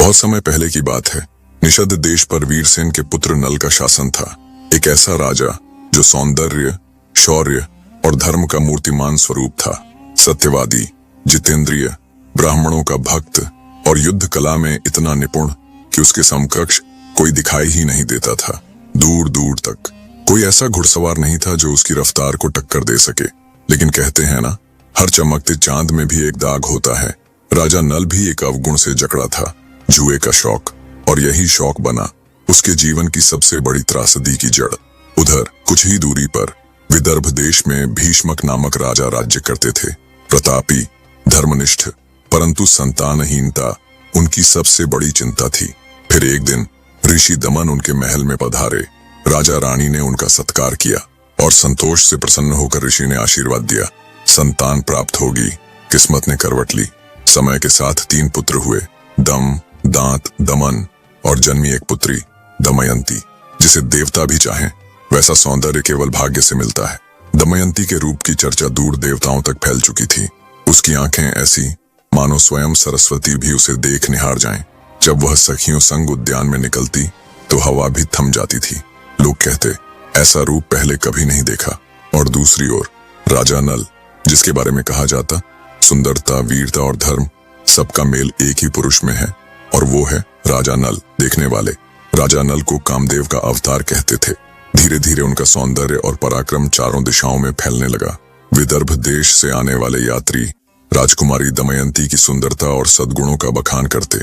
बहुत समय पहले की बात है। निषद देश पर वीरसेन के पुत्र नल का शासन था। एक ऐसा राजा जो सौंदर्य, शौर्य और धर्म का मूर्तिमान स्वरूप था। सत्यवादी, जितेंद्रिय, ब्राह्मणों का भक्त और युद्ध कला में इतना निपुण कि उसके समकक्ष कोई दिखाई ही नहीं देता था। दूर दूर तक कोई ऐसा घुड़सवार नहीं था जो उसकी रफ्तार को टक्कर दे सके। लेकिन कहते हैं ना, हर चमकते चांद में भी एक दाग होता है। राजा नल भी एक अवगुण से जकड़ा था, जुए का शौक, और यही शौक बना उसके जीवन की सबसे बड़ी त्रासदी की जड़। उधर कुछ ही दूरी पर विदर्भ देश में भीष्मक नामक राजा राज्य करते थे। प्रतापी, धर्मनिष्ठ, परंतु संतानहीनता उनकी सबसे बड़ी चिंता थी। फिर एक दिन ऋषि दमन उनके महल में पधारे। राजा रानी ने उनका सत्कार किया और संतोष से प्रसन्न होकर ऋषि ने आशीर्वाद दिया, संतान प्राप्त होगी। किस्मत ने करवट ली। समय के साथ 3 पुत्र हुए, दम, दांत, दमन, और जन्मी एक पुत्री, दमयंती। जिसे देवता भी चाहें वैसा सौंदर्य केवल भाग्य से मिलता है। दमयंती के रूप की चर्चा दूर देवताओं तक फैल चुकी थी। उसकी आंखें ऐसी मानो स्वयं सरस्वती भी उसे देख निहार जाएं। जब वह सखियों संग उद्यान में निकलती तो हवा भी थम जाती थी। लोग कहते, ऐसा रूप पहले कभी नहीं देखा। और दूसरी ओर राजा नल, जिसके बारे में कहा जाता, सुंदरता, वीरता और धर्म सबका मेल एक ही पुरुष में है, और वो है राजा नल। देखने वाले राजा नल को कामदेव का अवतार कहते थे। धीरे धीरे उनका सौंदर्य और पराक्रम चारों दिशाओं में फैलने लगा। विदर्भ देश से आने वाले यात्री राजकुमारी दमयंती की सुंदरता और सद्गुणों का बखान करते,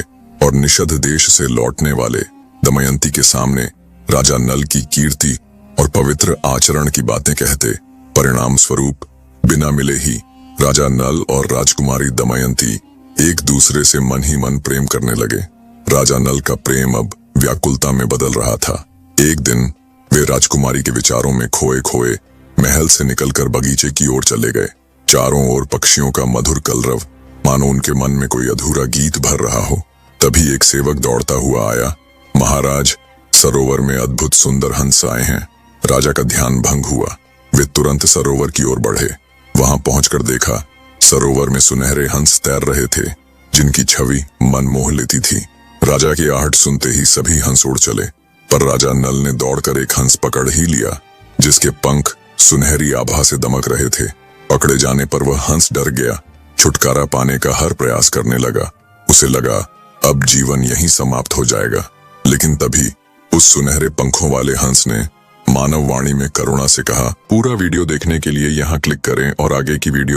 और निषद देश से लौटने वाले दमयंती के सामने राजा नल की कीर्ति और पवित्र आचरण की बातें कहते। परिणाम स्वरूप बिना मिले ही राजा नल और राजकुमारी दमयंती एक दूसरे से मन ही मन प्रेम करने लगे। राजा नल का प्रेम अब व्याकुलता में बदल रहा था। एक दिन वे राजकुमारी के विचारों में खोए खोए महल से निकलकर बगीचे की ओर चले गए। चारों ओर पक्षियों का मधुर कलरव, मानो उनके मन में कोई अधूरा गीत भर रहा हो। तभी एक सेवक दौड़ता हुआ आया, महाराज, सरोवर में अद्भुत सुंदर हंस आए हैं। राजा का ध्यान भंग हुआ। वे तुरंत सरोवर की ओर बढ़े। वहां पहुंचकर देखा, सरोवर में सुनहरे हंस तैर रहे थे, जिनकी छवि मन मोह लेती थी। राजा की आहट सुनते ही सभी हंस उड़ चले, पर राजा नल ने दौड़कर एक हंस पकड़ ही लिया, जिसके पंख सुनहरी आभा से दमक रहे थे। पकड़े जाने पर वह हंस डर गया, छुटकारा पाने का हर प्रयास करने लगा। उसे लगा अब जीवन यहीं समाप्त हो जाएगा। लेकिन तभी उस सुनहरे पंखों वाले हंस ने मानव वाणी में करुणा से कहा, पूरा वीडियो देखने के लिए यहाँ क्लिक करें और आगे की वीडियो